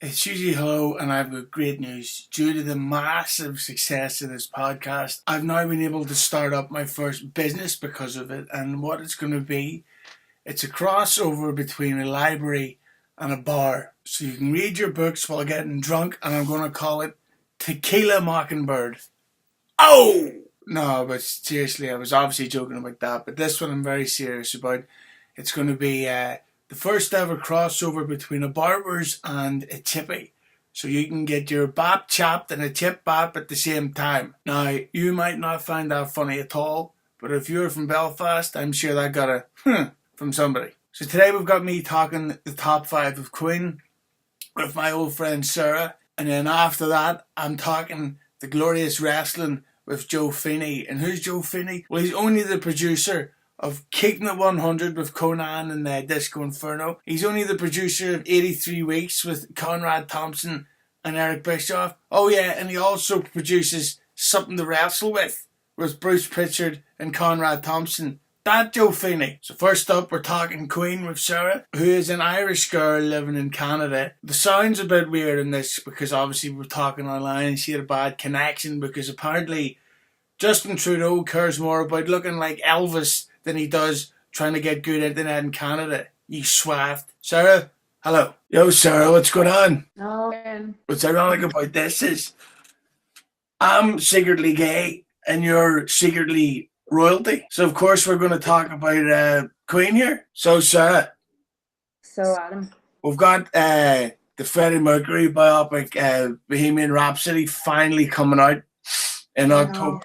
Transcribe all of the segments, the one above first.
It's Hughezy, hello, and I've got great news. Due to the massive success of this podcast, I've now been able to start up my first business because of it. And what it's going to be, it's a crossover between a library and a bar. So you can read your books while getting drunk, and I'm going to call it Tequila Mockingbird. Oh! No, but seriously, I was obviously joking about that. But this one I'm very serious about. It's going to be the first ever crossover between a barber's and a tippy. So you can get your bap chopped and a tip bap at the same time. Now, you might not find that funny at all, but if you're from Belfast, I'm sure that got a from somebody. So today we've got me talking the top 5 of Queen with my old friend Sarah. And then after that, I'm talking the glorious wrestling with Joe Feeney. And who's Joe Feeney? Well, he's only the producer of Keeping It 100 with Conan and Disco Inferno. He's only the producer of 83 Weeks with Conrad Thompson and Eric Bischoff. Oh yeah, and he also produces Something to Wrestle with Bruce Pritchard and Conrad Thompson. That Joe Feeney. So first up, we're talking Queen with Sarah, who is an Irish girl living in Canada. The sound's a bit weird in this because obviously we're talking online and she had a bad connection because apparently Justin Trudeau cares more about looking like Elvis than he does trying to get good internet in Canada. You swaft. Sarah, hello. Yo, Sarah, what's going on? Oh, man. What's ironic about this is I'm secretly gay and you're secretly royalty. So, of course, we're going to talk about Queen here. So, Sarah. So, Adam. We've got the Freddie Mercury biopic, Bohemian Rhapsody, finally coming out in October.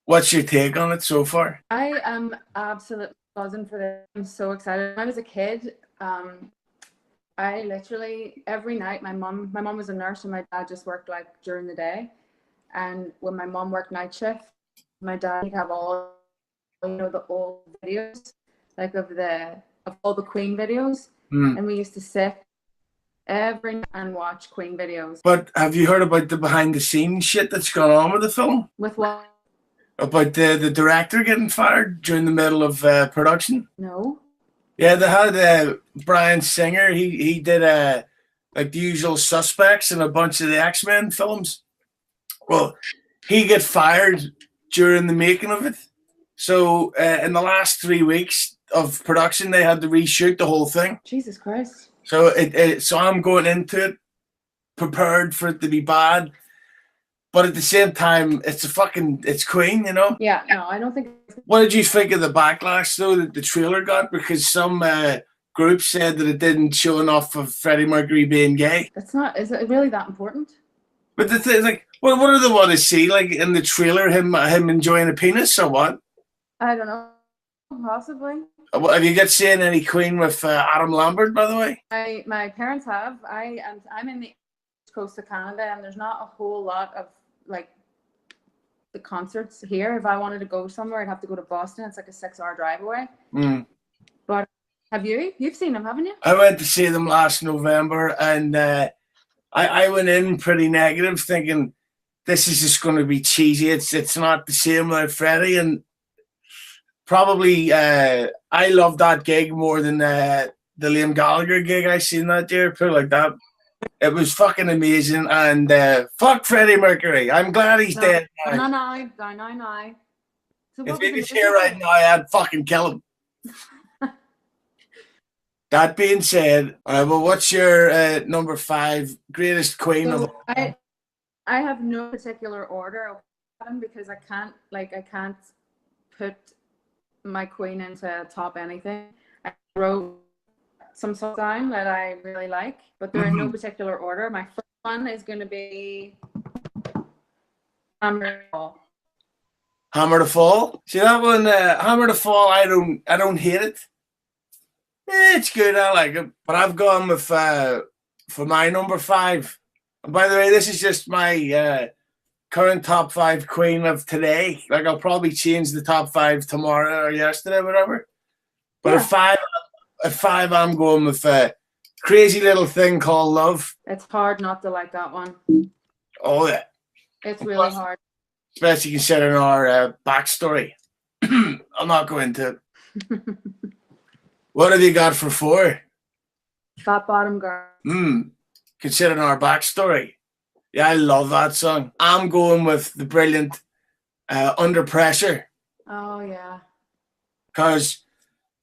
What's your take on it so far? I am absolutely buzzing for this. I'm so excited. When I was a kid, I literally every night my mom was a nurse and my dad just worked like during the day. And when my mom worked night shift, my dad would have all the old videos, like of all the Queen videos. And we used to sit every night and watch Queen videos. But have you heard about the behind the scenes shit that's gone on with the film? With what? About the director getting fired during the middle of production? No. Yeah, they had Bryan Singer. He did like The Usual Suspects and a bunch of the X-Men films. Well, he got fired during the making of it. So in the last 3 weeks of production, they had to reshoot the whole thing. Jesus Christ. So so I'm going into it prepared for it to be bad. But at the same time, it's Queen, you know? Yeah, no, I don't think. What did you think of the backlash, though, that the trailer got? Because some groups said that it didn't show enough of Freddie Mercury being gay. Is it really that important? But the thing, like, what do they want to see? Like, in the trailer, him enjoying a penis or what? I don't know. Possibly. Have you got seen any Queen with Adam Lambert, by the way? My parents have. I'm in the East Coast of Canada, and there's not a whole lot of like the concerts here. If I wanted to go somewhere, I'd have to go to Boston. It's like a 6-hour drive away. But you've seen them, haven't you? I went to see them last November, and I went in pretty negative, thinking this is just going to be cheesy. It's not the same without Freddie, and probably I love that gig more than the Liam Gallagher gig I seen that year. Put it like that. It was fucking amazing, and fuck Freddie Mercury. I'm glad he's dead now. No. So if he was here right now, I'd fucking kill him. That being said, well, what's your number 5 greatest Queen of all time? I have no particular order because I can't put my Queen into top anything. I wrote some songs down that I really like, but they're in no particular order. My first one is going to be Hammer to Fall. Hammer to Fall. See that one? Hammer to Fall. I don't hate it. It's good. I like it, but I've gone with for my number 5. And by the way, this is just my current top 5 Queen of today. Like I'll probably change the top 5 tomorrow or yesterday, whatever. But at 5, I'm going with a crazy little thing called Love. It's hard not to like that one. Oh yeah, it's really hard, especially considering our backstory. I'll not go into it. What have you got for 4? Fat Bottom Girl. considering our backstory. Yeah, I love that song. I'm going with the brilliant Under Pressure. Oh yeah. Because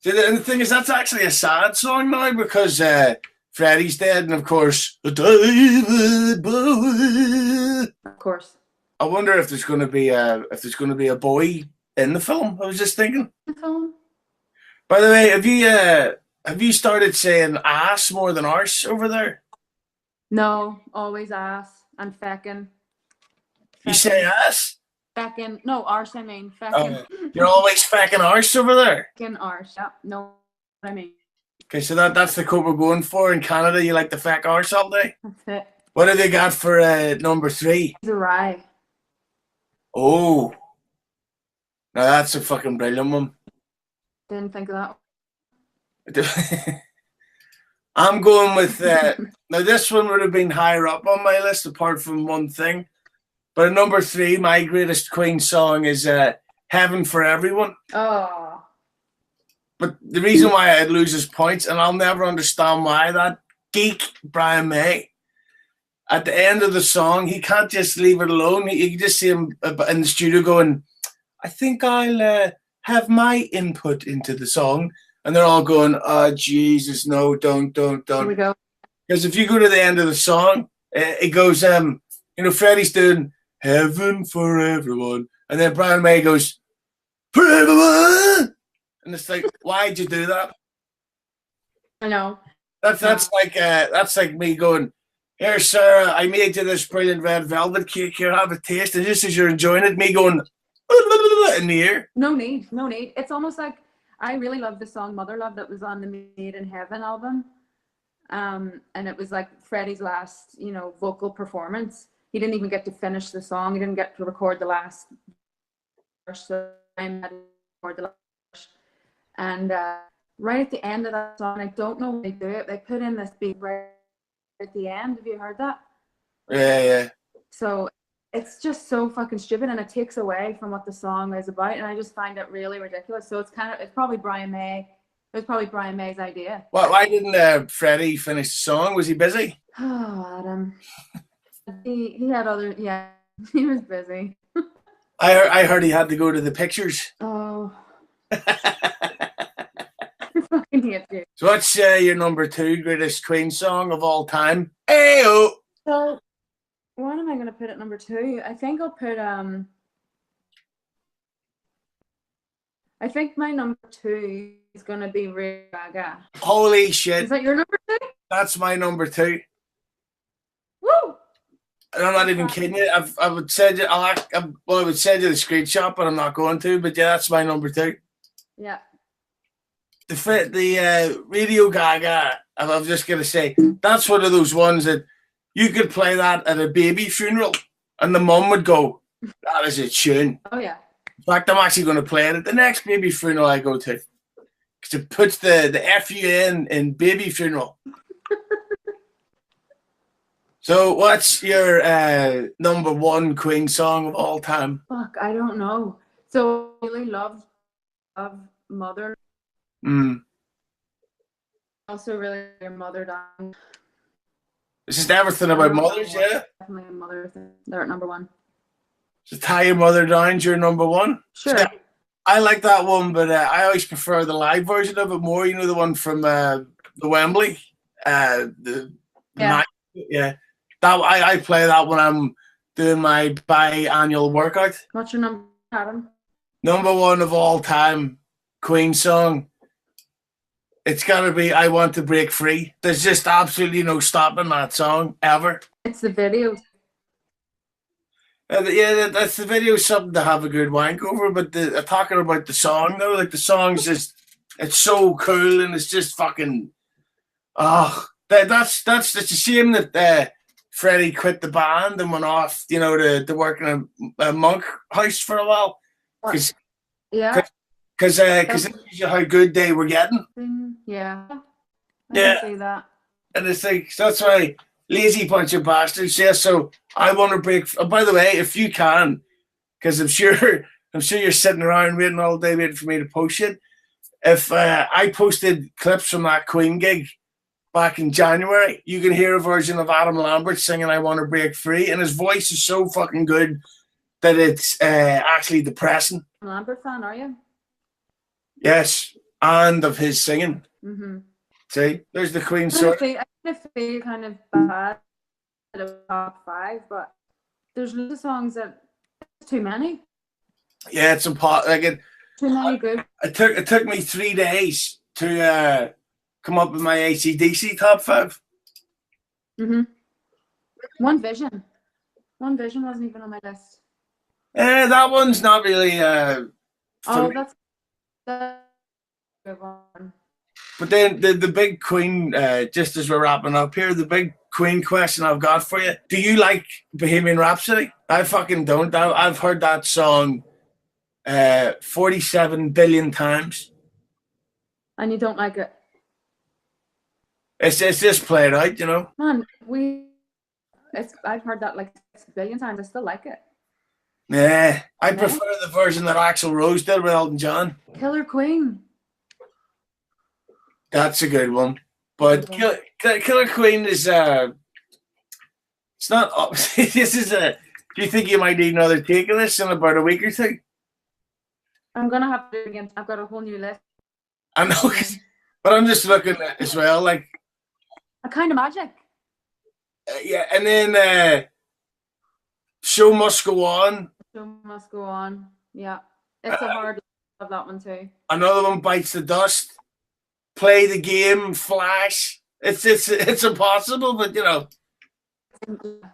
and the thing is, that's actually a sad song now because Freddie's dead, and of course, David Bowie. Of course. I wonder if there's going to be a boy in the film. I was just thinking. The film? By the way, have you started saying ass more than arse over there? No, always ass and feckin'. You say ass? Feckin'. No, arse, I mean. Feckin'. You're always feckin' arse over there? Feckin' arse, yeah. No, what I mean. Okay, so that's the code we're going for. In Canada, you like the feck arse all day? That's it. What have they got for number 3? It's a rye. Oh. Now that's a fucking brilliant one. Didn't think of that. I'm going with now this one would have been higher up on my list apart from one thing. But at number 3, my greatest Queen song is Heaven for Everyone. Oh. But the reason why I'd lose his points, and I'll never understand why, that geek Brian May, at the end of the song, he can't just leave it alone. You can just see him in the studio going, I think I'll have my input into the song. And they're all going, oh, Jesus, no, don't. Here we go. Because if you go to the end of the song, it goes, Freddie's doing Heaven for Everyone. And then Brian May goes, for everyone. And it's like, why'd you do that? I know. That's like me going, here, Sarah, I made you this brilliant red velvet cake. Here, have a taste. And just as you're enjoying it, me going in the ear. No need. It's almost like I really love the song Mother Love that was on the Made in Heaven album. And it was like Freddie's last, vocal performance. He didn't even get to finish the song. He didn't get to record the last verse. So I had to record the last verse. And right at the end of that song, I don't know when they do it. They put in this beat right at the end. Have you heard that? Yeah. So it's just so fucking stupid, and it takes away from what the song is about, and I just find it really ridiculous. So it's probably Brian May. It was probably Brian May's idea. Why didn't Freddie finish the song? Was he busy? Oh, Adam. He had other. Yeah, he was busy. I heard he had to go to the pictures. Oh. I fucking hate you. So what's your number 2 greatest Queen song of all time? Ayo. So what am I going to put at number 2? I think I'll put I think my number 2 is going to be Radio Gaga. Holy shit! Is that your number 2? That's my number 2. Woo! And I'm not even kidding you. I would send you. I would send you the screenshot, but I'm not going to. But yeah, that's my number 2. Yeah. The Radio Gaga. I'm just gonna say that's one of those ones that you could play that at a baby funeral, and the mum would go, "That is a tune." Oh yeah. In fact, I'm actually going to play it at the next baby funeral I go to, because it puts the FUN in baby funeral. So, what's your number 1 Queen song of all time? Fuck, I don't know. So I really love Mother. Also really your Mother dying. It's just everything about mothers, yeah? Definitely a mother thing. They're at number 1. So Tie Your Mother Down's your number 1? Sure. So, I like that one, but I always prefer the live version of it more. You know, the one from the Wembley? Yeah. That I play that when I'm doing my biannual workout. What's your number, Adam? Number 1 of all time, Queen song. It's got to be I Want to Break Free. There's just absolutely no stopping that song, ever. It's the video. That's the video, something to have a good wank over, but talking about the song, though, like the song's just, it's so cool, and it's just fucking, that's a shame that Freddie quit the band and went off, to work in a monk house for a while. Because it shows you how good they were getting. Yeah. I can see that. And it's like, so that's why, lazy bunch of bastards. Yeah, so I want to break. Oh, by the way, if you can, because I'm sure you're sitting around waiting all day waiting for me to post it. If I posted clips from that Queen gig back in January, you can hear a version of Adam Lambert singing I Want to Break Free, and his voice is so fucking good that it's actually depressing. Lambert fan, are you? Yes, and of his singing. Mm-hmm. See, there's the Queen. I feel kind of bad at a top 5, but there's loads of songs that too many. Yeah, it's impossible. Like too many good. It took me 3 days to come up with my AC/DC top 5. Mm-hmm. One Vision wasn't even on my list. That one's not really. That's a good one. But then the big Queen, just as we're wrapping up here, the big Queen question I've got for you: do you like Bohemian Rhapsody? I fucking don't. I've heard that song 47 billion times. And you don't like it? It's just played out, you know. Man, I've heard that like 6 billion times. I still like it. Yeah, I prefer the version that Axl Rose did with Elton John. Killer Queen. That's a good one. But Killer Queen is it's not this is do you think you might need another take of this in about a week or two? I'm gonna have to do it again. I've got a whole new list. I know, but I'm just looking at as well, like A Kind of Magic. Yeah, and then Show Must Go On. Show Must Go On. Yeah, it's a hard of that one too. Another one, Bites the Dust. Play the Game, Flash. It's impossible, but you know.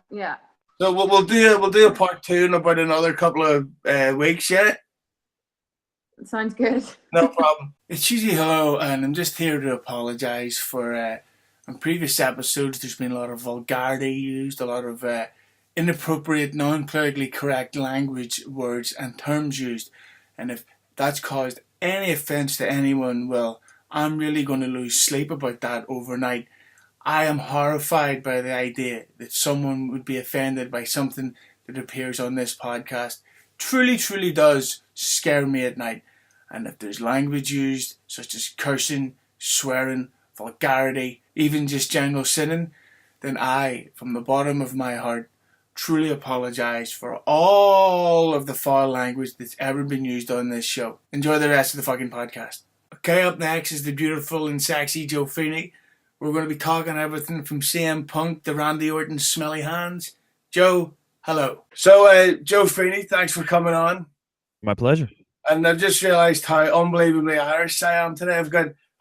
Yeah. So we'll do a part 2 in about another couple of weeks, yeah. Sounds good. No problem. It's Hughezy, hello, and I'm just here to apologise for in previous episodes there's been a lot of vulgarity used, a lot of inappropriate, non-politically correct language, words and terms used, and if that's caused any offence to anyone, well, I'm really going to lose sleep about that overnight. I am horrified by the idea that someone would be offended by something that appears on this podcast. Truly, truly does scare me at night. And if there's language used, such as cursing, swearing, vulgarity, even just general sinning, then I, from the bottom of my heart, truly apologise for all of the foul language that's ever been used on this show. Enjoy the rest of the fucking podcast. Okay, up next is the beautiful and sexy Joe Feeney. We're going to be talking everything from CM Punk to Randy Orton's smelly hands. Joe, hello. So, Joe Feeney, thanks for coming on. My pleasure. And I've just realised how unbelievably Irish I am today.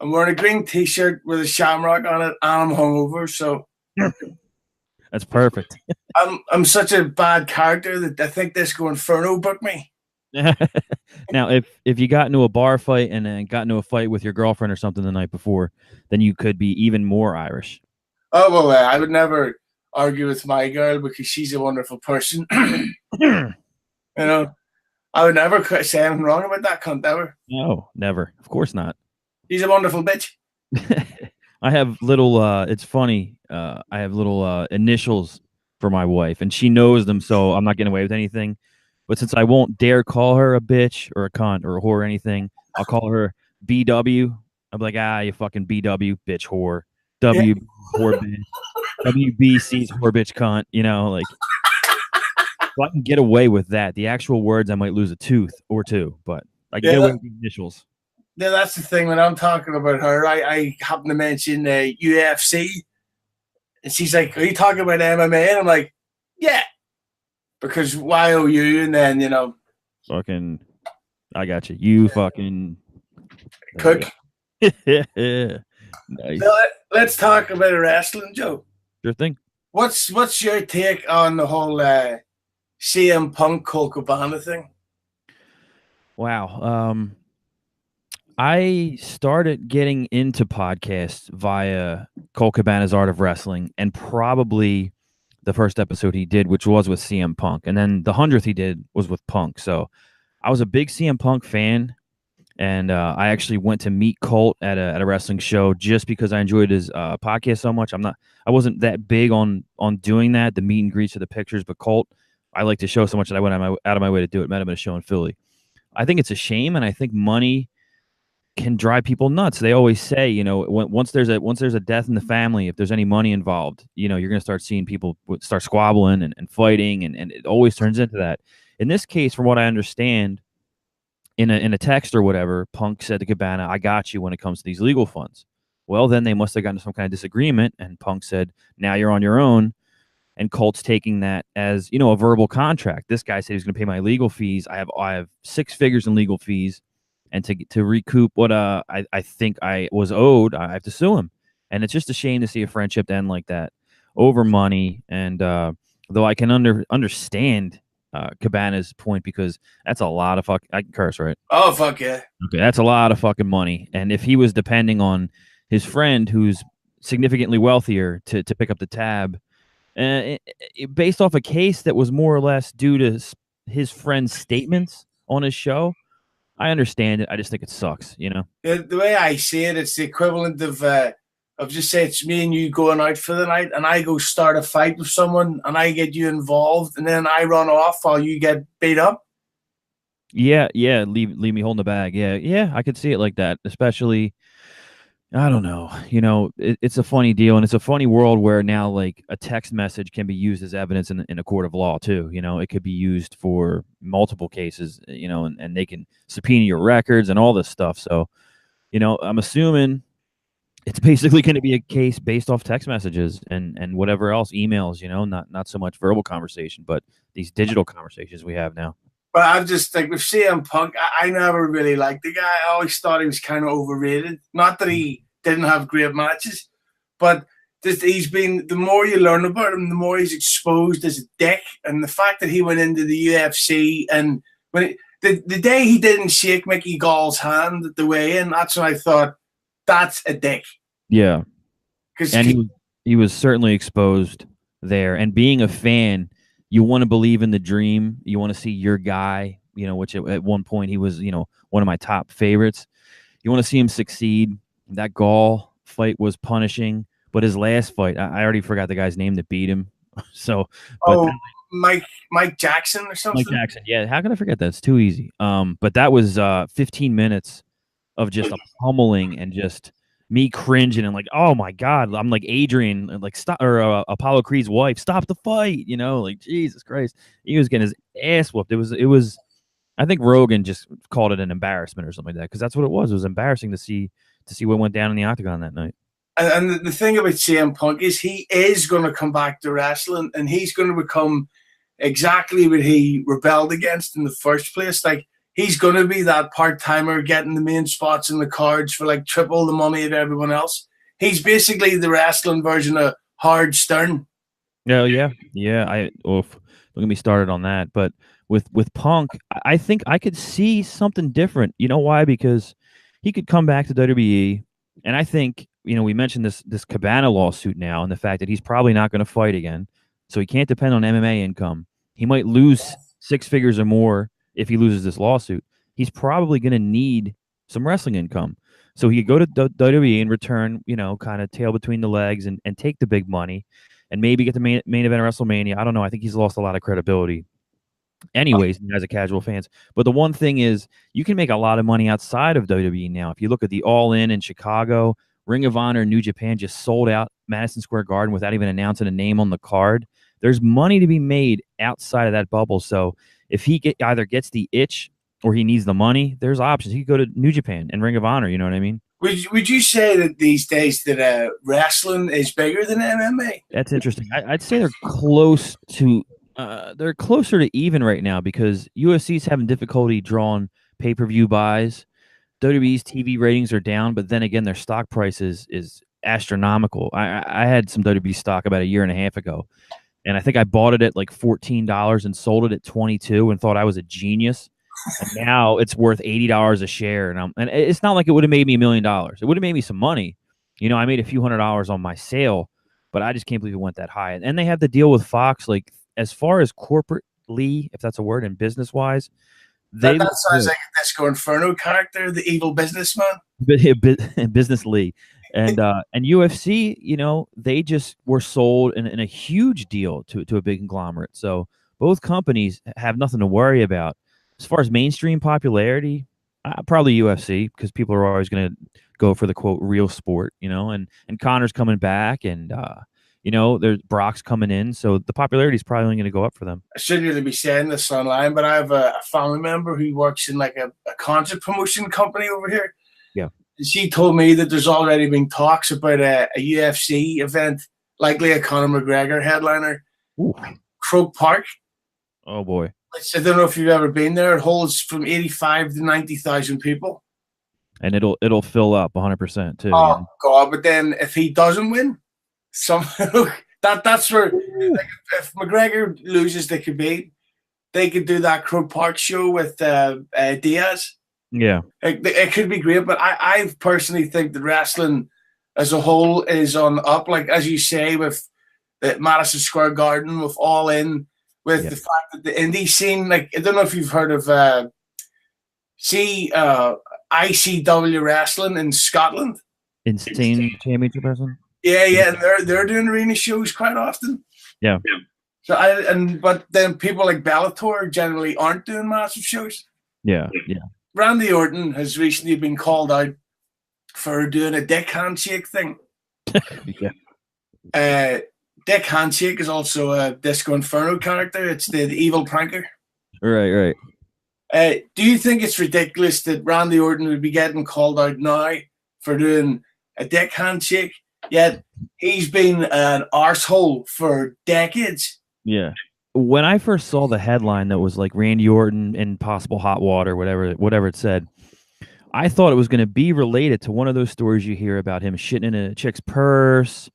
I'm wearing a green t-shirt with a shamrock on it, and I'm hungover, so... That's perfect. I'm such a bad character that I think Disco Inferno booked me. Now, if you got into a bar fight and then got into a fight with your girlfriend or something the night before, then you could be even more Irish. Oh, well, I would never argue with my girl because she's a wonderful person. You know, I would never say anything wrong about that cunt ever. No, never. Of course not. She's a wonderful bitch. I have little, it's funny, I have little initials for my wife, and she knows them, so I'm not getting away with anything. But since I won't dare call her a bitch or a cunt or a whore or anything, I'll call her BW. I'll be like, you fucking BW, bitch whore. W, whore bitch. WBC's whore bitch cunt. You know, like, so I can get away with that. The actual words, I might lose a tooth or two, but I can get away with the initials. Yeah, that's the thing. When I'm talking about her, I happen to mention UFC. And she's like, are you talking about MMA? And I'm like, yeah. Because YOU, and then, you know. Fucking, I got you. You fucking. Cook. Nice. So let's talk about wrestling, Joe. Sure thing. What's your take on the whole CM Punk Colt Cabana thing? Wow. I started getting into podcasts via Colt Cabana's Art of Wrestling, and probably the first episode he did, which was with CM Punk, and then the 100th he did was with Punk. So I was a big CM Punk fan, and I actually went to meet Colt at a wrestling show just because I enjoyed his podcast so much. I wasn't that big on doing that, the meet and greets or the pictures, but Colt, I liked the show so much that I went out of my way to do it. Met him at a show in Philly. I think it's a shame, and I think money can drive people nuts. They always say, you know, once there's a death in the family, if there's any money involved, you know, you're going to start seeing people start squabbling and fighting, and it always turns into that. In this case, from what I understand, in a text or whatever, Punk said to Cabana, "I got you when it comes to these legal funds." Well, then they must have gotten some kind of disagreement, and Punk said, "Now you're on your own." And Colt's taking that as, you know, a verbal contract. This guy said he's going to pay my legal fees. I have 6 figures in legal fees, and to recoup what I think I was owed, I have to sue him. And it's just a shame to see a friendship end like that over money. And though I can understand Cabana's point, because that's a lot of I can curse, right? Oh, fuck yeah. Okay, that's a lot of fucking money. And if he was depending on his friend who's significantly wealthier to pick up the tab, based off a case that was more or less due to his friend's statements on his show, I understand it. I just think it sucks, you know? The way I see it, it's the equivalent of just say it's me and you going out for the night, and I go start a fight with someone, and I get you involved, and then I run off while you get beat up. Yeah, leave me holding the bag. Yeah, I could see it like that, especially, I don't know. You know, it's a funny deal, and it's a funny world where now, like, a text message can be used as evidence in a court of law too. You know, it could be used for multiple cases. You know, and they can subpoena your records and all this stuff. So, you know, I'm assuming it's basically going to be a case based off text messages and whatever else, emails. You know, not so much verbal conversation, but these digital conversations we have now. But I've just, like, with CM Punk, I never really liked the guy. I always thought he was kind of overrated. Not that he didn't have great matches, but he's been, the more you learn about him, the more he's exposed as a dick. And the fact that he went into the UFC, and when the day he didn't shake Mickey Gall's hand at the weigh-in, that's when I thought, that's a dick. Yeah. And he was certainly exposed there. And being a fan, you want to believe in the dream. You want to see your guy, you know, which at one point he was, you know, one of my top favorites. You want to see him succeed. That Gall fight was punishing, but his last fight, I already forgot the guy's name that beat him. So, but Mike Jackson or something. Mike Jackson, yeah. How can I forget that? It's too easy. But that was 15 minutes of just a pummeling and just me cringing and like, oh my God, I'm like Adrian, like stop, or Apollo Creed's wife, stop the fight, you know, like Jesus Christ, he was getting his ass whooped. It was, I think Rogan just called it an embarrassment or something like that, because that's what it was. It was embarrassing to see what went down in the octagon that night. And the thing about CM Punk is he is going to come back to wrestling, and he's going to become exactly what he rebelled against in the first place. Like, he's going to be that part-timer getting the main spots in the cards for like triple the money of everyone else. He's basically the wrestling version of Howard Stern. Oh, yeah. Don't get me started on that. But with Punk, I think I could see something different. You know why? Because he could come back to WWE, and I think, you know, we mentioned this Cabana lawsuit now, and the fact that he's probably not going to fight again, so he can't depend on MMA income. He might lose 6 figures or more if he loses this lawsuit. He's probably going to need some wrestling income. So he could go to WWE and return, you know, kind of tail between the legs and take the big money and maybe get the main event of WrestleMania. I don't know. I think he's lost a lot of credibility anyways as a casual fans. But the one thing is, you can make a lot of money outside of WWE now. If you look at the All In Chicago, Ring of Honor, New Japan just sold out Madison Square Garden without even announcing a name on the card. There's money to be made outside of that bubble. So if he either gets the itch or he needs the money, there's options. He could go to New Japan and Ring of Honor. You know what I mean? Would you say that these days that wrestling is bigger than MMA? That's interesting. I'd say they're close to they're closer to even right now, because UFC's having difficulty drawing pay-per-view buys. WWE's TV ratings are down, but then again, their stock price is astronomical. I had some WWE stock about a year and a half ago, and I think I bought it at like $14 and sold it at $22 and thought I was a genius. And now it's worth $80 a share, and it's not like it would have made me $1 million. It would have made me some money. You know, I made a few $100s on my sale, but I just can't believe it went that high. And they have the deal with Fox. Like, as far as corporately, if that's a word, and business wise, that sounds like a Disco Inferno character, the evil businessman. Business Lee. And UFC, you know, they just were sold in a huge deal to a big conglomerate. So both companies have nothing to worry about. As far as mainstream popularity, Probably UFC, because people are always going to go for the quote real sport, and Connor's coming back, and there's Brock's coming in, so the popularity is probably only going to go up for them. I shouldn't really be saying this online, but I have a family member who works in like a concert promotion company over here. Yeah. And she told me that there's already been talks about a UFC event, likely a Conor McGregor headliner, Croke Park. Oh boy. I don't know if you've ever been there. It holds from 85 to 90,000 people. And it'll fill up 100% too. Oh God! But then if he doesn't win, that's where like, if McGregor loses the Khabib, they could do that Croke Park show with Diaz. Yeah, it could be great. But I personally think that wrestling as a whole is on up. Like as you say, with the Madison Square Garden, with All In. With the fact that the indie scene, like I don't know if you've heard of ICW wrestling in Scotland. Insane Championship Wrestling. Yeah, and they're doing arena shows quite often. Yeah. So but then people like Bellator generally aren't doing massive shows. Yeah. Randy Orton has recently been called out for doing a dick handshake thing. Yeah. Dick Handshake is also a Disco Inferno character. It's the evil pranker. Right. Do you think it's ridiculous that Randy Orton would be getting called out now for doing a dick handshake? Yet he's been an arsehole for decades. Yeah. When I first saw the headline that was like Randy Orton in possible hot water, whatever it said, I thought it was going to be related to one of those stories you hear about him shitting in a chick's purse,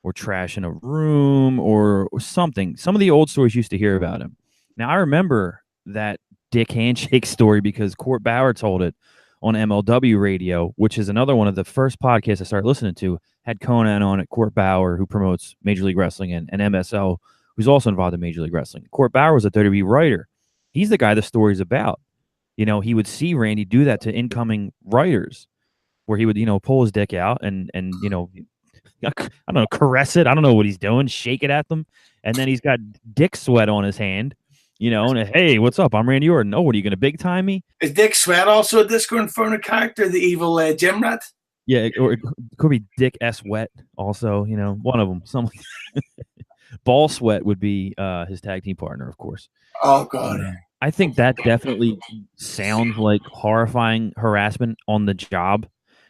or trash in a room, or something. Some of the old stories used to hear about him. Now, I remember that dick handshake story because Court Bauer told it on MLW radio, which is another one of the first podcasts I started listening to. Had Conan on it, Court Bauer, who promotes Major League Wrestling, and MSL, who's also involved in Major League Wrestling. Court Bauer was a WWE writer. He's the guy the story's about. He would see Randy do that to incoming writers, where he would, pull his dick out and I don't know, caress it. I don't know what he's doing, shake it at them. And then he's got dick sweat on his hand, and hey, what's up? I'm Randy Orton. Oh, what are you going to big time me? Is Dick Sweat also a Disco Inferno character, the evil gym rat? Yeah, or it could be Dick S. Wet also, one of them. Something. Ball Sweat would be his tag team partner, of course. Oh, God. I think that definitely sounds like horrifying harassment on the job.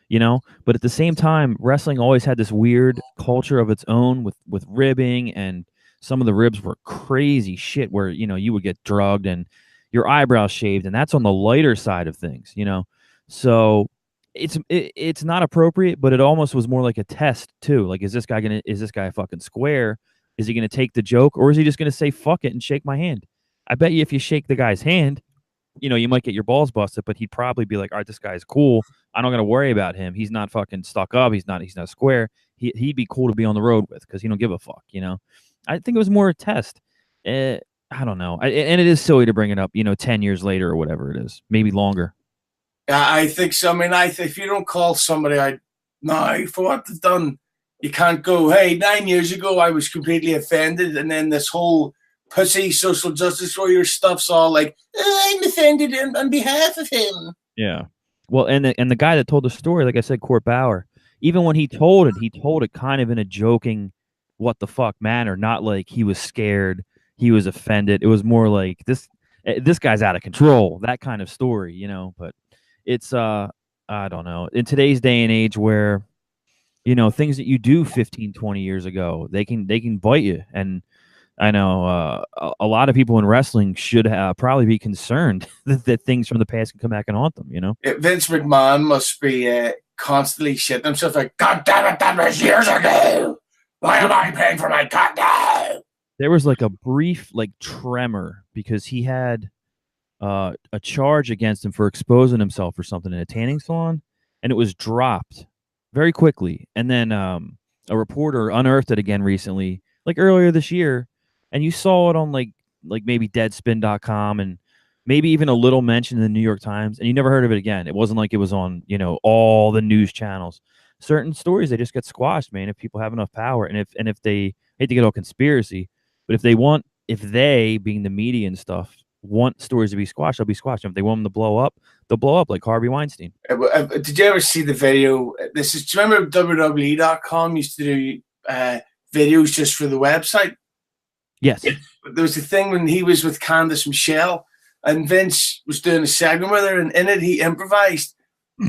But at the same time, wrestling always had this weird culture of its own with ribbing, and some of the ribs were crazy shit where, you would get drugged and your eyebrows shaved, and that's on the lighter side of things, So it's not appropriate, but it almost was more like a test too. Like, is this guy fucking square? Is he going to take the joke, or is he just going to say fuck it and shake my hand? I bet you if you shake the guy's hand, you might get your balls busted, but he'd probably be like, all right, this guy's cool. I'm not going to worry about him. He's not fucking stuck up. He's not square. He'd be cool to be on the road with because he don't give a fuck, I think it was more a test. I don't know. And it is silly to bring it up, 10 years later or whatever it is, maybe longer. I think so. I mean, if you don't call somebody out now for what they've done, you can't go, hey, 9 years ago, I was completely offended. And then this whole pussy social justice warrior stuff's all like, I'm offended on behalf of him. Yeah. Well, and the guy that told the story, like I said, Court Bauer, even when he told it kind of in a joking, what the fuck manner, not like he was scared, he was offended. It was more like this guy's out of control, that kind of story, But it's I don't know. In today's day and age where, things that you do 15, 20 years ago, they can bite you. And I know a lot of people in wrestling should probably be concerned that things from the past can come back and haunt them, Vince McMahon must be constantly shitting himself like, God damn it, that was years ago. Why am I paying for my cut now? There was like a brief tremor because he had a charge against him for exposing himself for something in a tanning salon, and it was dropped very quickly. And then a reporter unearthed it again recently, like earlier this year. And you saw it on like maybe Deadspin.com and maybe even a little mention in the New York Times, and you never heard of it again. It wasn't like it was on, all the news channels. Certain stories, they just get squashed, man, if people have enough power. And if they hate to get all conspiracy, but if they being the media and stuff, want stories to be squashed, they'll be squashed. If they want them to blow up, they'll blow up like Harvey Weinstein. Did you ever see the video? Do you remember WWE.com used to do videos just for the website? Yes. There was a thing when he was with Candice Michelle and Vince was doing a segment with her, and in it he improvised.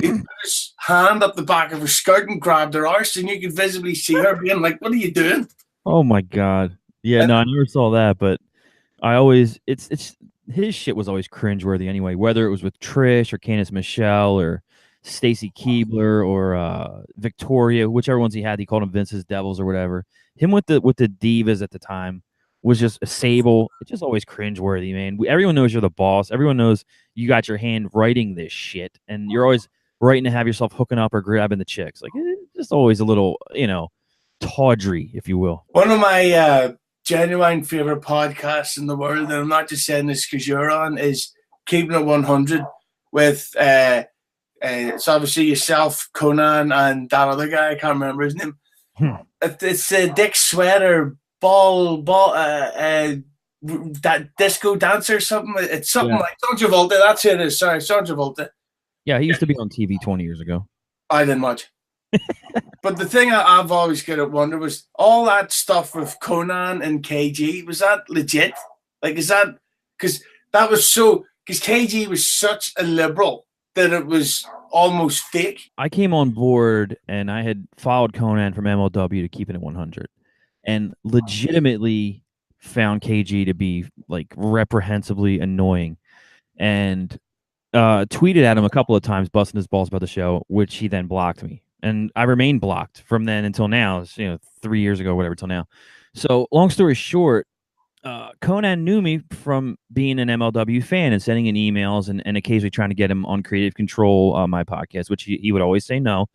He put his hand up the back of her skirt and grabbed her arse, and you could visibly see her being like, "What are you doing?" Oh my God. Yeah, no, I never saw that, but I always it's his shit was always cringeworthy anyway, whether it was with Trish or Candice Michelle or Stacy Keibler or Victoria, whichever ones he had, he called them Vince's Devils or whatever. Him with the divas at the time was just a Sable. It's just always cringeworthy, man. Everyone knows you're the boss. Everyone knows you got your hand writing this shit, and you're always writing to have yourself hooking up or grabbing the chicks. Like it's just always a little, tawdry, if you will. One of my genuine favorite podcasts in the world, and I'm not just saying this because you're on, is Keeping It 100 with it's obviously yourself, Conan, and that other guy. I can't remember his name. It's Dick Sweater, that disco dancer or something. It's something like John Travolta. That's who it is. Sorry, John Travolta. Yeah, he used to be on TV 20 years ago. I didn't watch. But the thing I've always got to wonder was all that stuff with Conan and KG. Was that legit? Like, is that because that was so? Because KG was such a liberal that it was almost fake. I came on board and I had followed Conan from MLW to Keeping It 100, and legitimately found KG to be like reprehensibly annoying, and tweeted at him a couple of times, busting his balls about the show, which he then blocked me. And I remained blocked from then until now. It's, 3 years ago, whatever, till now. So long story short, Conan knew me from being an MLW fan and sending in emails and occasionally trying to get him on Creative Control on my podcast, which he would always say no.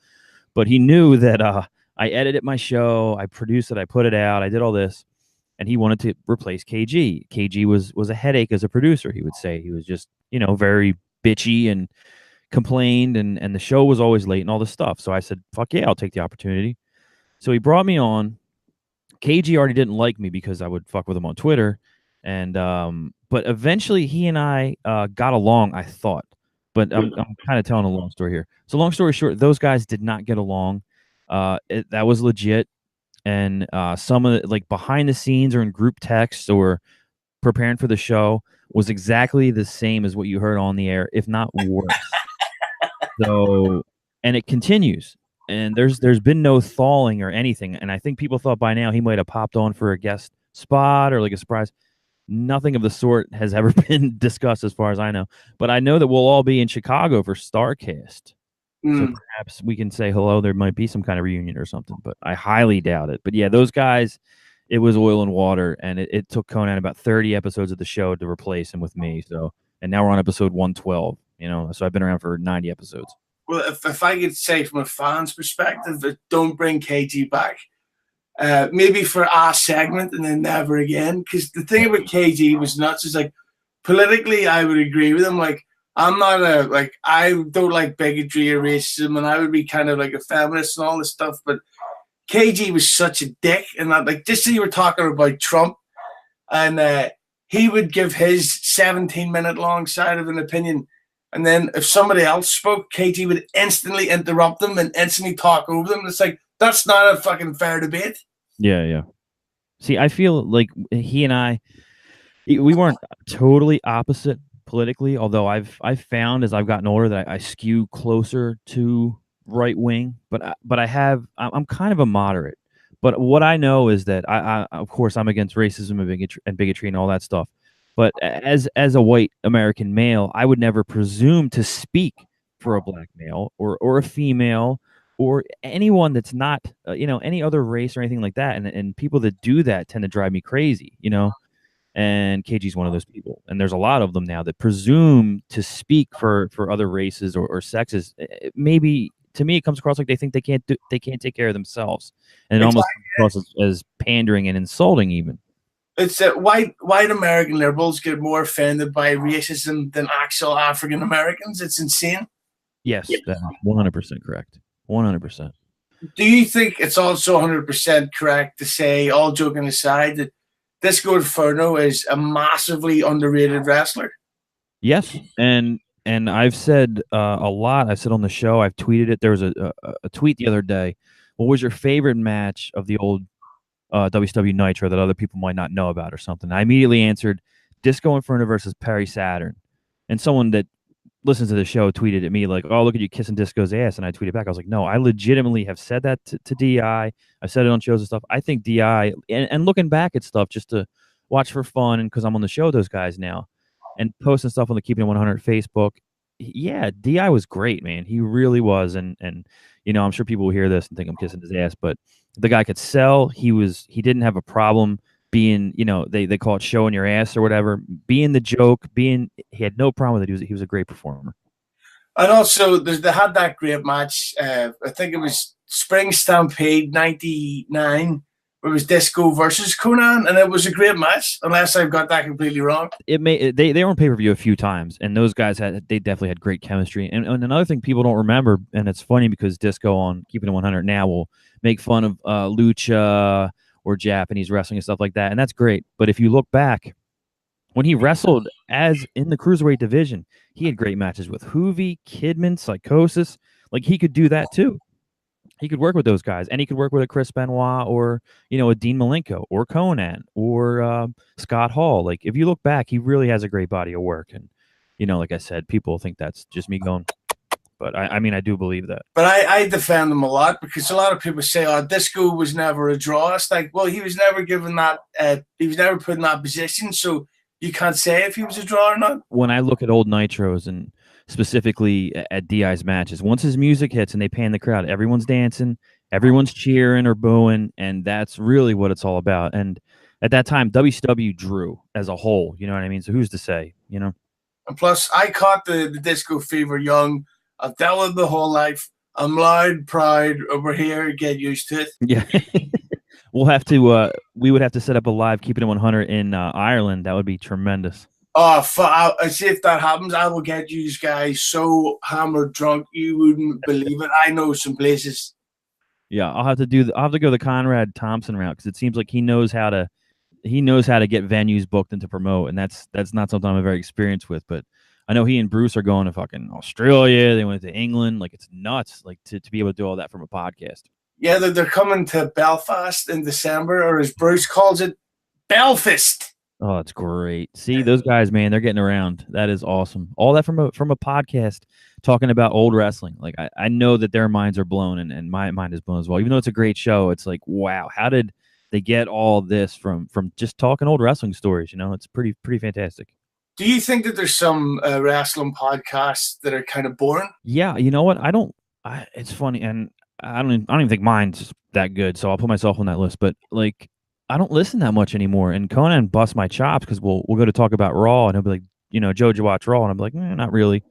But he knew that I edited my show, I produced it, I put it out, I did all this, and he wanted to replace KG. KG was a headache as a producer, he would say. He was just, very bitchy and complained, and the show was always late and all this stuff. So I said, fuck yeah, I'll take the opportunity. So he brought me on. KG already didn't like me because I would fuck with him on Twitter. And but eventually he and I got along, I thought. But I'm kind of telling a long story here. So long story short, those guys did not get along. That was legit. And some of the, like, behind the scenes or in group texts or preparing for the show was exactly the same as what you heard on the air, if not worse. So, and it continues, and there's been no thawing or anything. And I think people thought by now he might have popped on for a guest spot or like a surprise. Nothing of the sort has ever been discussed as far as I know. But I know that we'll all be in Chicago for StarCast. So perhaps we can say hello. There might be some kind of reunion or something, but I highly doubt it. But yeah, those guys, it was oil and water, and it took Conan about 30 episodes of the show to replace him with me. So, and now we're on episode 112. So I've been around for 90 episodes. Well, if I could say from a fan's perspective that don't bring KG back, maybe for a segment and then never again. Because the thing about KG was nuts. Is like politically, I would agree with him. Like I'm not I don't like bigotry or racism, and I would be kind of like a feminist and all this stuff. But KG was such a dick, and that, like, just so you were talking about Trump, and he would give his 17-minute long side of an opinion. And then if somebody else spoke, KG would instantly interrupt them and instantly talk over them. It's like, that's not a fucking fair debate. Yeah. See, I feel like he and I, we weren't totally opposite politically, although I've found as I've gotten older that I skew closer to right wing, but I'm kind of a moderate. But what I know is that I of course I'm against racism and bigotry and all that stuff. But as a white American male, I would never presume to speak for a black male or a female or anyone that's not, any other race or anything like that. And people that do that tend to drive me crazy, and KG's one of those people. And there's a lot of them now that presume to speak for other races or sexes. Maybe to me, it comes across like they think they can't take care of themselves. And it almost comes across as pandering and insulting even. It's that white American liberals get more offended by racism than actual African Americans. It's insane. Yes, that's 100% correct. 100%. Do you think it's also 100% correct to say, all joking aside, that Disco Inferno is a massively underrated wrestler. Yes, and I've said a lot. I said on the show. I've tweeted it. There was a tweet the other day. What was your favorite match of the old WCW Nitro that other people might not know about or something? I immediately answered Disco Inferno versus Perry Saturn, and someone that listens to the show tweeted at me like, "Oh, look at you kissing Disco's ass," and I tweeted back. I was like, "No, I legitimately have said that to Di. I've said it on shows and stuff. I think Di, and looking back at stuff just to watch for fun and because I'm on the show with those guys now." And posting stuff on the Keeping It 100 Facebook. Yeah, Di was great, man. He really was, and I'm sure people will hear this and think I'm kissing his ass, but the guy could sell. He didn't have a problem being, they call it showing your ass or whatever, being the joke, he had no problem with it. He was a great performer. And also, they had that great match. I think it was Spring Stampede '99. It was Disco versus Conan, and it was a great match, unless I've got that completely wrong. They were on pay-per-view a few times, and those guys they definitely had great chemistry. And another thing people don't remember, and it's funny because Disco on Keeping It 100 now will make fun of lucha or Japanese wrestling and stuff like that, and that's great. But if you look back, when he wrestled as in the Cruiserweight division, he had great matches with Hughezy, Kidman, Psychosis. Like, he could do that too. He could work with those guys, and he could work with a Chris Benoit or, a Dean Malenko or Conan or Scott Hall. Like, if you look back, he really has a great body of work. And, like I said, people think that's just me going, but I mean, I do believe that. But I defend him a lot because a lot of people say, oh, Disco was never a draw. It's like, well, he was never given that, he was never put in that position, so you can't say if he was a draw or not. When I look at old Nitros and specifically at Di's matches, once his music hits and they pan the crowd, everyone's dancing, everyone's cheering or booing, and that's really what it's all about. And at that time, WCW drew as a whole, you know what I mean? So who's to say, And plus, I caught the disco fever young. I've dealt with it the whole life. I'm loud, proud, over here, get used to it. Yeah. We would have to set up a live Keeping It 100 in Ireland. That would be tremendous. Oh, I see if that happens, I will get you guys so hammered drunk you wouldn't believe it. I know some places. Yeah, I'll have to go the Conrad Thompson route because it seems like he knows how to get venues booked and to promote, and that's not something I'm very experienced with. But I know he and Bruce are going to fucking Australia. They went to England. Like, it's nuts. Like to be able to do all that from a podcast. Yeah, they're coming to Belfast in December, or as Bruce calls it, Belfast. Oh, that's great. See, those guys, man, they're getting around. That is awesome. All that from a podcast talking about old wrestling. Like, I know that their minds are blown, and my mind is blown as well. Even though it's a great show, it's like, wow, how did they get all this from just talking old wrestling stories? It's pretty fantastic. Do you think that there's some wrestling podcasts that are kind of boring? Yeah, you know what? It's funny, and I don't even think mine's that good, so I'll put myself on that list. But like, I don't listen that much anymore. And Conan busts my chops because we'll go to talk about Raw, and he'll be like, Joe, did you watch Raw? And I'm like, not really.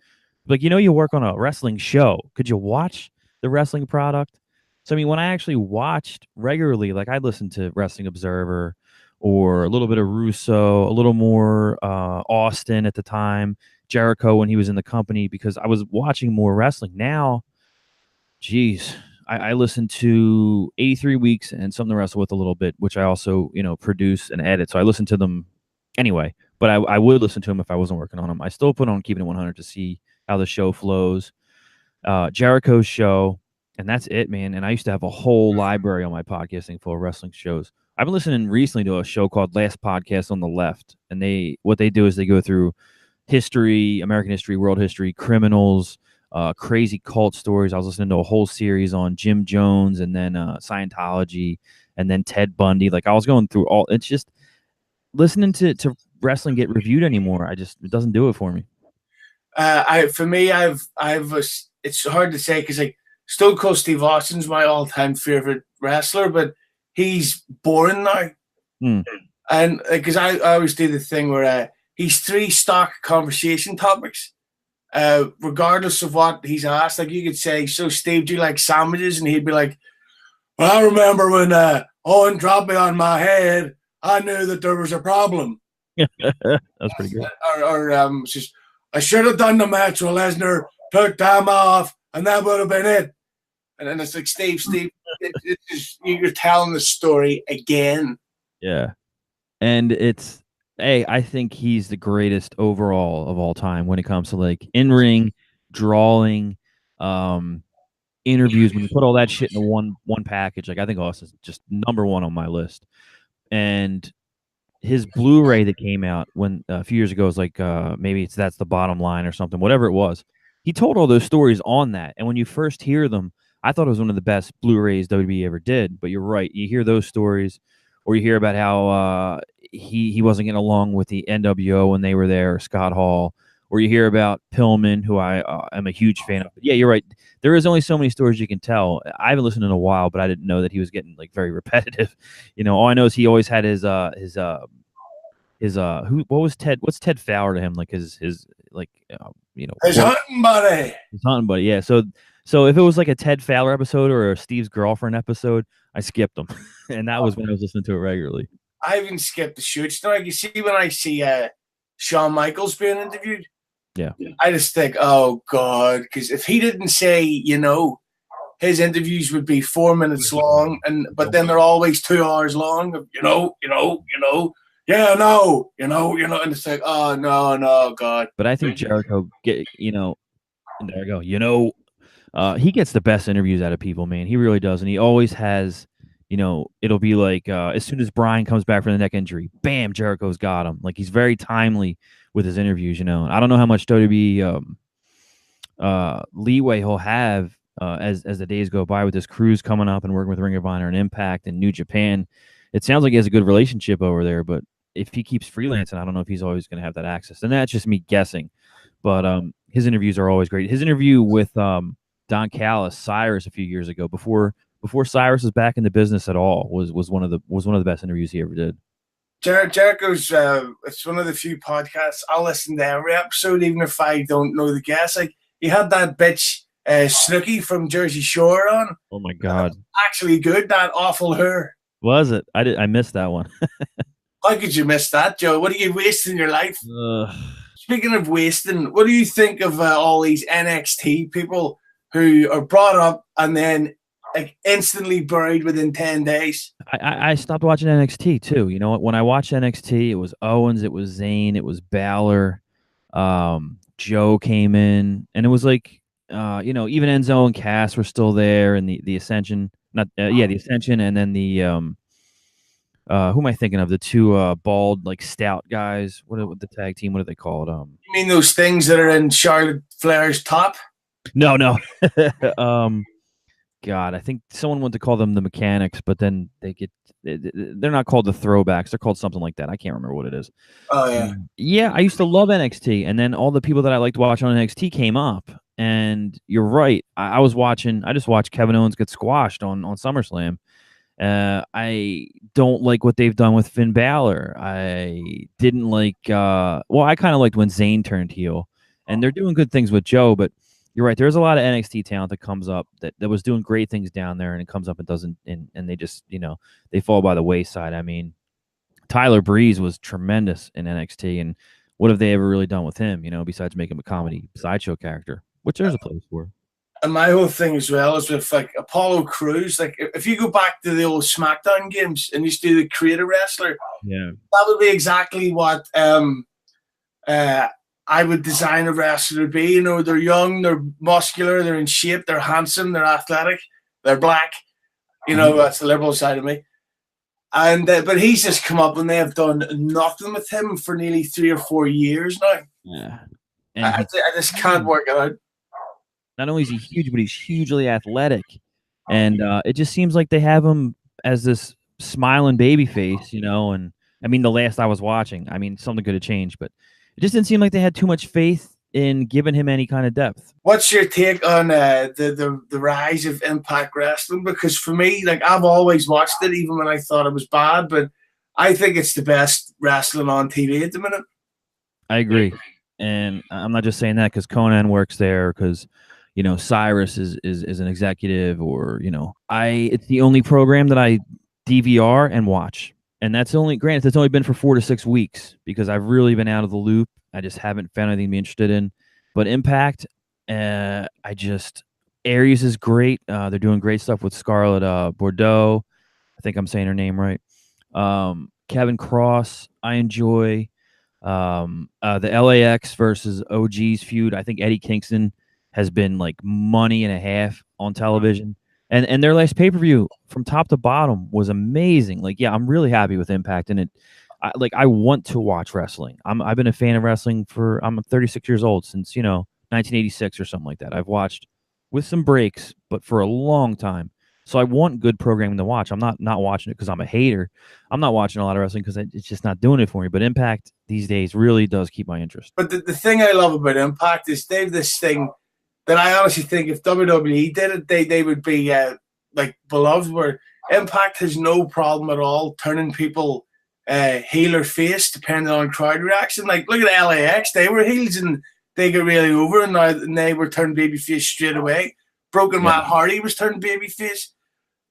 Like, you work on a wrestling show. Could you watch the wrestling product? So I mean, when I actually watched regularly, like I listened to Wrestling Observer or a little bit of Russo, a little more Austin at the time, Jericho when he was in the company, because I was watching more wrestling. Now, geez. I listen to 83 Weeks and Something to Wrestle With a little bit, which I also, produce and edit. So I listen to them anyway, but I would listen to them if I wasn't working on them. I still put on Keeping It 100 to see how the show flows. Jericho's show, and that's it, man. And I used to have a whole library on my podcasting full of wrestling shows. I've been listening recently to a show called Last Podcast on the Left, and what they do is they go through history, American history, world history, criminals, crazy cult stories. I was listening to a whole series on Jim Jones, and then Scientology, and then Ted Bundy. Like, I was going through all. It's just listening to wrestling get reviewed anymore. It doesn't do it for me. For me, it's hard to say because like Stone Cold Steve Austin's my all-time favorite wrestler, but he's boring now. And because I always do the thing where he's 3 stock conversation topics. Regardless of what he's asked, like you could say, so Steve, do you like sandwiches? And he'd be like, well, I remember when Owen dropped me on my head, I knew that there was a problem. That's pretty good. Or just, I should have done the match with Lesnar, took time off, and that would have been it. And then it's like, Steve, it's just, you're telling the story again. Yeah. And it's I think he's the greatest overall of all time when it comes to like in ring, drawing, um, interviews. When you put all that shit into one package, like I think Austin's just number one on my list. And his Blu-ray that came out when a few years ago was like maybe it's That's the Bottom Line or something, whatever it was. He told all those stories on that, and when you first hear them, I thought it was one of the best Blu-rays WWE ever did. But you're right, you hear those stories, or you hear about how he wasn't getting along with the NWO when they were there, or Scott Hall, or you hear about Pillman, who I am a huge fan of. But yeah, you're right. There is only so many stories you can tell. I haven't listened in a while, but I didn't know that he was getting like very repetitive. All I know is he always had his what was Ted? What's Ted Fowler to him? Like his like His hunting buddy. His hunting buddy. Yeah. So if it was like a Ted Fowler episode or a Steve's girlfriend episode, I skipped them, and that was when I was listening to it regularly. I even skipped the shoots. Like you see when I see Shawn Michaels being interviewed, yeah, I just think, oh God, because if he didn't say, his interviews would be 4 minutes long, but then they're always 2 hours long. Yeah, no, and it's like, oh no, God. But I think Jericho there we go. He gets the best interviews out of people, man. He really does, and he always has. It'll be like as soon as Brian comes back from the neck injury, bam, Jericho's got him. Like he's very timely with his interviews. I don't know how much WWE leeway he'll have as the days go by with this cruise coming up and working with Ring of Honor and Impact and New Japan. It sounds like he has a good relationship over there, but if he keeps freelancing, I don't know if he's always going to have that access. And that's just me guessing. But his interviews are always great. His interview with Don Callis, Cyrus, a few years ago, before Cyrus was back in the business at all, was one of the best interviews he ever did. Jericho's it's one of the few podcasts I'll listen to every episode, even if I don't know the guest. Like he had that bitch Snooki from Jersey Shore on. Oh my God! Actually good. That awful her. Was it? I missed that one. How could you miss that, Joe? What are you wasting your life? Speaking of wasting, what do you think of all these NXT people who are brought up and then like instantly buried within 10 days? I stopped watching NXT too. When I watched NXT, it was Owens, it was Zayn, it was Balor, Joe came in, and it was like even Enzo and Cass were still there, and the Ascension, the Ascension, and then the who am I thinking of? The two bald, like stout guys. What the tag team? What do they call it? You mean those things that are in Charlotte Flair's top? No. God, I think someone wanted to call them the Mechanics, but then they're not called the Throwbacks. They're called something like that. I can't remember what it is. Oh yeah. Yeah, I used to love NXT, and then all the people that I liked to watch on NXT came up. And you're right. I just watched Kevin Owens get squashed on SummerSlam. I don't like what they've done with Finn Balor. I didn't like I kind of liked when Zayn turned heel, and they're doing good things with Joe, but you're right, there's a lot of NXT talent that comes up that was doing great things down there, and it comes up and doesn't, and they just they fall by the wayside. I mean, Tyler Breeze was tremendous in NXT, and what have they ever really done with him, besides make him a comedy sideshow character, which there's a place for. And my whole thing as well is with like Apollo Crews. Like if you go back to the old SmackDown games and you do the creator wrestler, yeah, that would be exactly what I would design a wrestler to be. They're young, they're muscular, they're in shape, they're handsome, they're athletic, they're black. That's the liberal side of me. And but he's just come up and they have done nothing with him for nearly 3 or 4 years now. Yeah, and I just can't work it out. Not only is he huge, but he's hugely athletic, and it just seems like they have him as this smiling baby face, And I mean, the last I was watching, I mean, something could have changed, but it just didn't seem like they had too much faith in giving him any kind of depth. What's your take on the rise of Impact Wrestling? Because for me, like I've always watched it, even when I thought it was bad, but I think it's the best wrestling on TV at the minute. I agree, and I'm not just saying that because Conan works there, because Cyrus is an executive, or it's the only program that I DVR and watch, and that's only been for 4 to 6 weeks because I've really been out of the loop. I just haven't found anything to be interested in. But Impact, Aries is great. They're doing great stuff with Scarlett Bordeaux. I think I'm saying her name right. Kevin Cross, I enjoy. The LAX versus OG's feud. I think Eddie Kingston has been like money and a half on television. And their last pay-per-view from top to bottom was amazing. Like, yeah, I'm really happy with Impact, and I want to watch wrestling. I've been a fan of wrestling I'm 36 years old since 1986 or something like that. I've watched with some breaks, but for a long time. So I want good programming to watch. I'm not watching it because I'm a hater. I'm not watching a lot of wrestling because it's just not doing it for me. But Impact these days really does keep my interest. But the thing I love about Impact is they have this thing that I honestly think if WWE did it, they would be like beloved. Where Impact has no problem at all turning people heel or face depending on crowd reaction. Like look at LAX, they were heels and they got really over, and now they were turned babyface straight away. Broken Matt Hardy was turned babyface,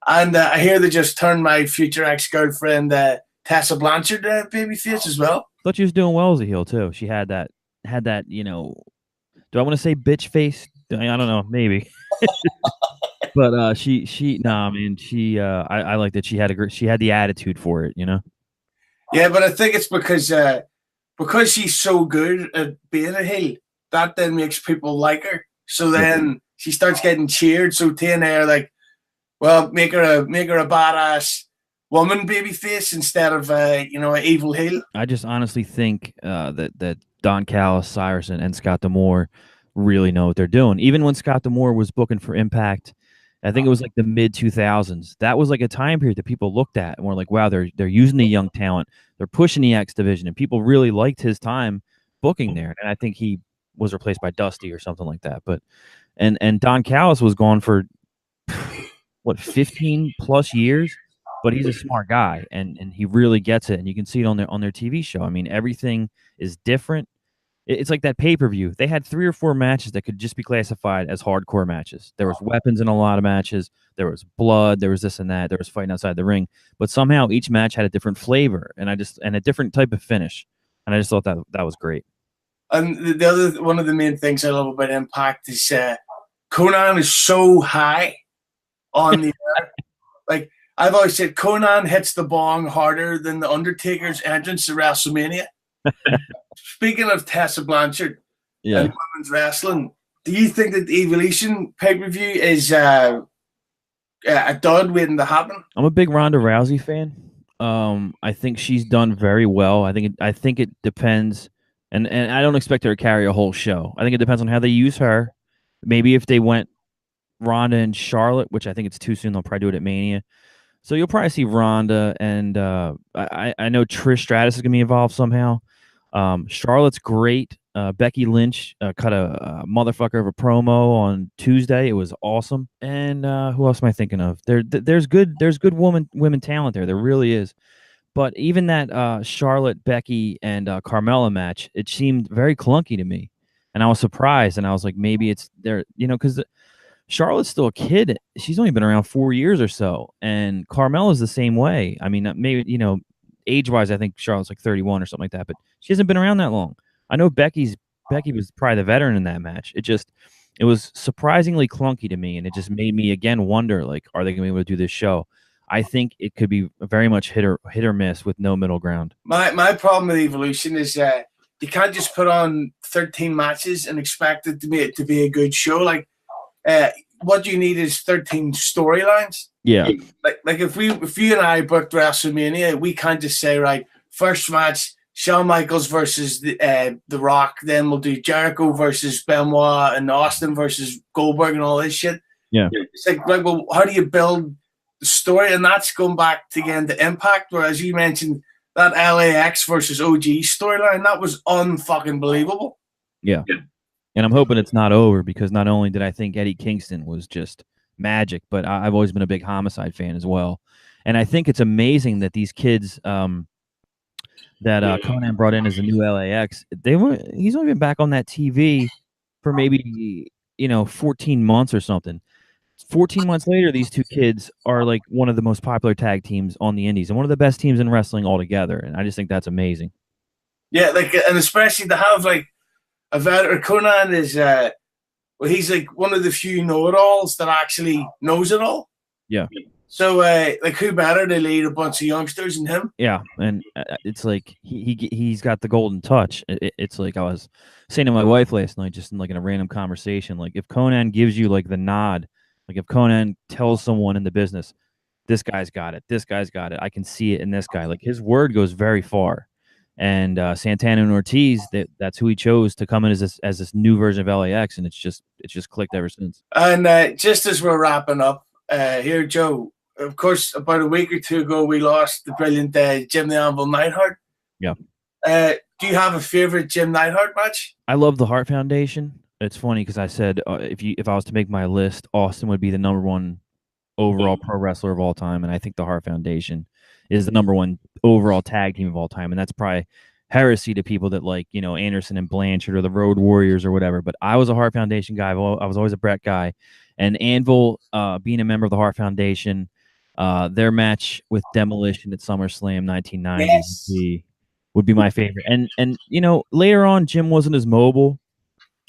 and I hear they just turned my future ex-girlfriend Tessa Blanchard babyface as well. Thought she was doing well as a heel too. She had that do I want to say bitch face? I don't know, maybe. But I like that she had the attitude for it, Yeah, but I think it's because she's so good at being a heel, that then makes people like her. So then she starts getting cheered. So TNA are like, well, make her a badass woman babyface instead of an evil heel. I just honestly think that Don Callis, Cyrus, and Scott D'Amore really know what they're doing. Even when Scott D'Amore was booking for Impact, I think it was like the mid 2000s. That was like a time period that people looked at and were like, wow, they're using the young talent, they're pushing the X division, and people really liked his time booking there. And I think he was replaced by Dusty or something like that. But and Don Callis was gone for what 15 plus years, but he's a smart guy and he really gets it, and you can see it on their TV show. I mean, everything is different. It's like that pay-per-view. They had 3 or 4 matches that could just be classified as hardcore matches. There was weapons in a lot of matches. There was blood. There was this and that. There was fighting outside the ring. But somehow each match had a different flavor and a different type of finish. And I just thought that was great. And the other one of the main things I love about Impact is Conan is so high on the air. Like I've always said, Conan hits the bong harder than the Undertaker's entrance to WrestleMania. Speaking of Tessa Blanchard and women's wrestling, do you think that the Evolution pay-per-view is a dud waiting to happen? I'm a big Ronda Rousey fan. I think she's done very well. I think it depends, and I don't expect her to carry a whole show. I think it depends on how they use her. Maybe if they went Ronda and Charlotte, which I think it's too soon, they'll probably do it at Mania. So you'll probably see Ronda, and I know Trish Stratus is gonna be involved somehow. Charlotte's great. Becky Lynch cut a motherfucker of a promo on Tuesday. It was awesome. And who else am I thinking of? There's good women talent there. There really is. But even that Charlotte, Becky, and Carmella match, it seemed very clunky to me, and I was surprised. And I was like, maybe it's there, because Charlotte's still a kid. She's only been around 4 years or so, and Carmella's the same way. I mean, maybe age-wise, I think Charlotte's like 31 or something like that, but she hasn't been around that long. I know Becky was probably the veteran in that match. It was surprisingly clunky to me, and it just made me again wonder, like, are they going to be able to do this show? I think it could be very much hit or miss with no middle ground. My problem with Evolution is you can't just put on 13 matches and expect it to be a good show. Like, what you need is 13 storylines. Yeah. Like if you and I booked WrestleMania, we can't just say, right, first match, Shawn Michaels versus the Rock, then we'll do Jericho versus Benoit and Austin versus Goldberg and all this shit. Yeah. It's like well, how do you build the story? And that's going back again to Impact, where as you mentioned, that LAX versus OG storyline, that was unfucking believable. Yeah. And I'm hoping it's not over, because not only did I think Eddie Kingston was just magic, but I've always been a big Homicide fan as well. And I think it's amazing that these kids that Conan brought in as a new LAX, he's only been back on that TV for maybe 14 months or something. 14 months later, these two kids are like one of the most popular tag teams on the indies and one of the best teams in wrestling altogether. And I just think that's amazing. Yeah, like, and especially to have like a veteran. Conan is he's like one of the few know-it-alls that actually knows it all. Yeah. So, like, who better to lead a bunch of youngsters than him? Yeah, and it's like he's got the golden touch. It's like I was saying to my wife last night, just in like in a random conversation. Like if Conan gives you like the nod, like if Conan tells someone in the business, this guy's got it, this guy's got it, I can see it in this guy. Like his word goes very far. And Santana and Ortiz, that's who he chose to come in as this new version of LAX, and it's just clicked ever since. And just as we're wrapping up here, Joe, of course, about a week or two ago, we lost the brilliant Jim the Anvil Neidhart. Yeah. Do you have a favorite Jim Neidhart match? I love the Hart Foundation. It's funny because I said if I was to make my list, Austin would be the #1 overall pro wrestler of all time, and I think the Hart Foundation is the #1 overall tag team of all time, and that's probably heresy to people that like Anderson and Blanchard or the Road Warriors or whatever. But I was a Hart Foundation guy. I was always a Brett guy, and Anvil, being a member of the Hart Foundation, their match with Demolition at SummerSlam 1990 Yes. would be my favorite. And later on, Jim wasn't as mobile.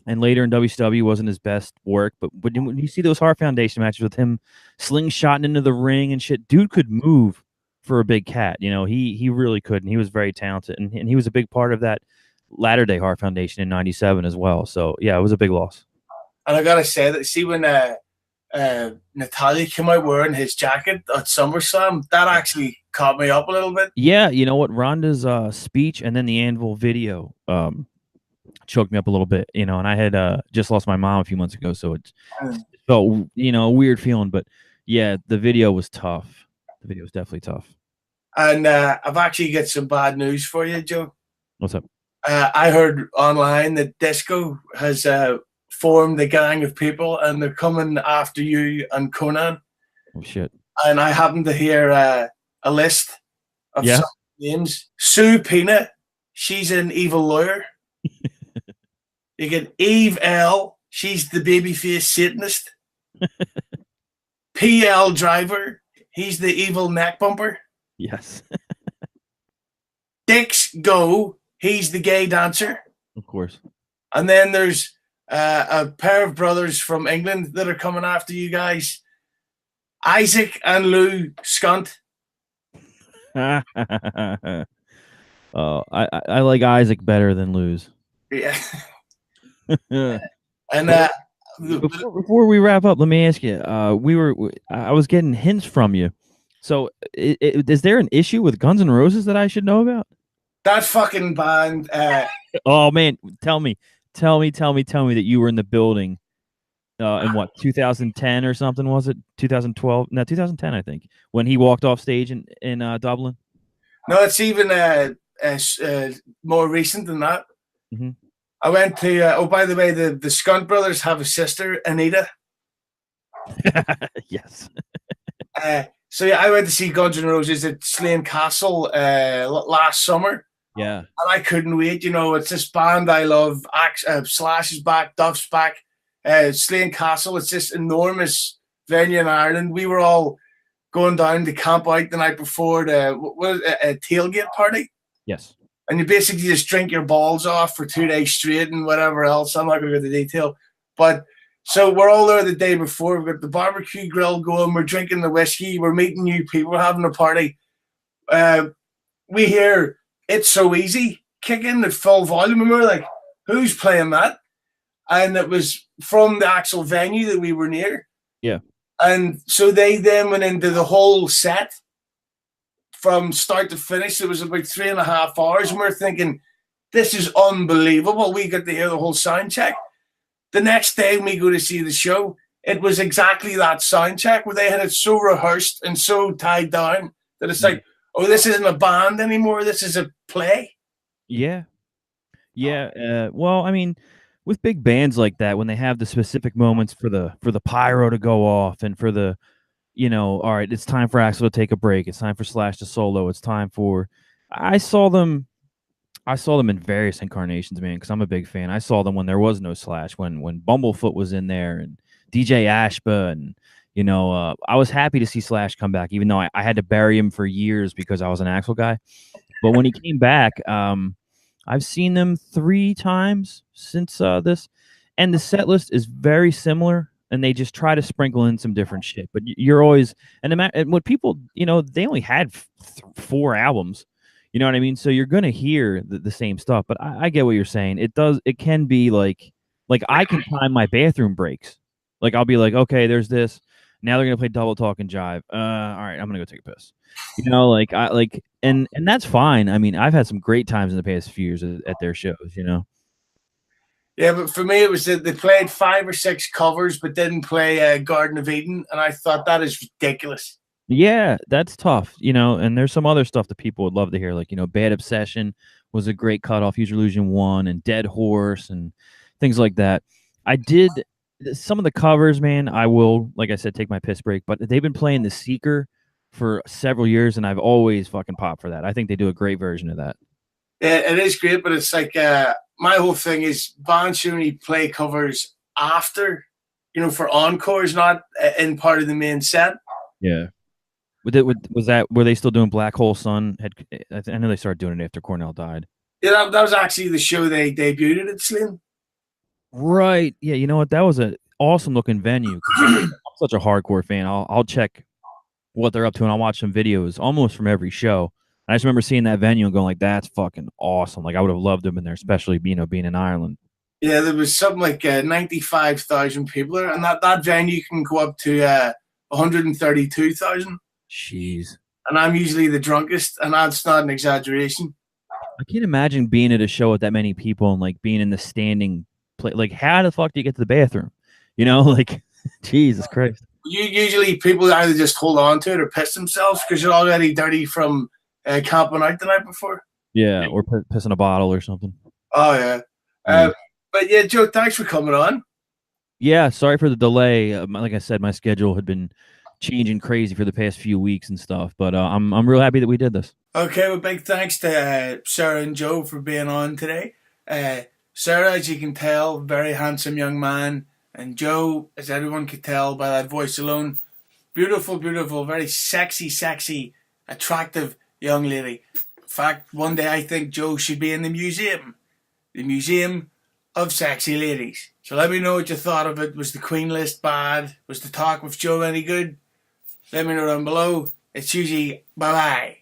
And later in WCW wasn't his best work, but when you see those Hart Foundation matches with him slingshotting into the ring and shit, dude could move for a big cat. He really could, and he was very talented, and he was a big part of that latter day Hart Foundation in '97 as well. So yeah, it was a big loss. And I gotta say that, see, when Natalia came out wearing his jacket at SummerSlam, that actually caught me up a little bit. Yeah, you know what? Ronda's speech and then the Anvil video choked me up a little bit, and I had just lost my mom a few months ago, so it felt a weird feeling. But yeah, the video was tough. The video was definitely tough. And I've actually got some bad news for you, Joe. What's up? I heard online that Disco has formed a gang of people, and they're coming after you and Conan. Oh shit! And I happen to hear a list of some names. Sue Pina, she's an evil lawyer. You get Eve L. She's the babyface Satanist. PL Driver. He's the evil neck bumper. Yes. Dix Go. He's the gay dancer. Of course. And then there's a pair of brothers from England that are coming after you guys. Isaac and Lou Skunt. I like Isaac better than Lou's. Yeah. And before we wrap up, let me ask you. I was getting hints from you. So, is there an issue with Guns N' Roses that I should know about? That fucking band. Oh man, tell me that you were in the building. In what, 2010 or something, was it? 2012? No, 2010, I think, when he walked off stage in Dublin. No, it's even more recent than that. Mm-hmm. I went to. By the way, the Skunt brothers have a sister, Anita. Yes. So yeah, I went to see Guns N' Roses at Slane Castle last summer. Yeah. And I couldn't wait. It's this band I love. Slash is back, Duff's back. Slane Castle, it's this enormous venue in Ireland. We were all going down to camp out the night before a tailgate party. Yes. And you basically just drink your balls off for 2 days straight and whatever else. I'm not going to go into detail. But so we're all there the day before. We've got the barbecue grill going. We're drinking the whiskey. We're meeting new people. We're having a party. We hear It's So Easy kick in at full volume. And we're like, who's playing that? And it was from the actual venue that we were near. Yeah. And so they then went into the whole set from start to finish. It was about 3.5 hours. And we're thinking, this is unbelievable. We got to hear the whole sound check. The next day when we go to see the show, it was exactly that sound check where they had it so rehearsed and so tied down that it's like, oh, this isn't a band anymore. This is a play. Yeah. Yeah. Well, I mean, with big bands like that, when they have the specific moments for the pyro to go off and for the, all right, it's time for Axl to take a break. It's time for Slash to solo. It's time for. I saw them in various incarnations, man, because I'm a big fan. I saw them when there was no Slash, when Bumblefoot was in there and DJ Ashba, and I was happy to see Slash come back, even though I had to bury him for years because I was an Axl guy. But when he came back, I've seen them 3 times since this, and the set list is very similar. and they just try to sprinkle in some different shit. But you're always and when people, they only had 4 albums. You know what I mean? So you're gonna hear the same stuff. But I get what you're saying. It can be like I can time my bathroom breaks. Like I'll be like, okay, there's this. Now they're gonna play Double Talk and Jive. All right, I'm gonna go take a piss. And that's fine. I mean, I've had some great times in the past few years at their shows. Yeah, but for me, it was that they played 5 or 6 covers, but didn't play Garden of Eden, and I thought that is ridiculous. Yeah, that's tough. And there's some other stuff that people would love to hear, like Bad Obsession was a great cutoff, Use Your Illusion 1, and Dead Horse, and things like that. I did some of the covers, man. I will, like I said, take my piss break, but they've been playing The Seeker for several years, and I've always fucking popped for that. I think they do a great version of that. Yeah, it is great, but it's like my whole thing is bands should only play covers after, for encores, not in part of the main set. Yeah. Were they still doing Black Hole Sun? I know they started doing it after Cornell died. Yeah, that was actually the show they debuted at Slim. Right. Yeah, you know what? That was an awesome looking venue. I'm such a hardcore fan. I'll check what they're up to, and I'll watch some videos almost from every show. And I just remember seeing that venue and going like, that's fucking awesome. Like I would have loved to have been there, especially being in Ireland. Yeah, there was something like 95,000 people there, and that venue can go up to 132,000. Jeez. And I'm usually the drunkest, and that's not an exaggeration. I can't imagine being at a show with that many people and like being in the standing play. Like, how the fuck do you get to the bathroom? Like, Jesus Christ. Usually people either just hold on to it or piss themselves because you're already dirty from camping out the night before. Yeah, or piss in a bottle or something. Oh, yeah. But yeah, Joe, thanks for coming on. Yeah, sorry for the delay. Like I said, my schedule had been changing crazy for the past few weeks and stuff, but I'm real happy that we did this. Okay, well, big thanks to Sarah and Joe for being on today. Sarah, as you can tell, very handsome young man, and Joe, as everyone could tell by that voice alone, beautiful, beautiful, very sexy, attractive young lady. In fact, one day I think Joe should be in the Museum of Sexy Ladies. So let me know what you thought of it. Was the Queen list bad? Was the talk with Joe any good? Let me know down below. It's Hughezy. Bye-bye.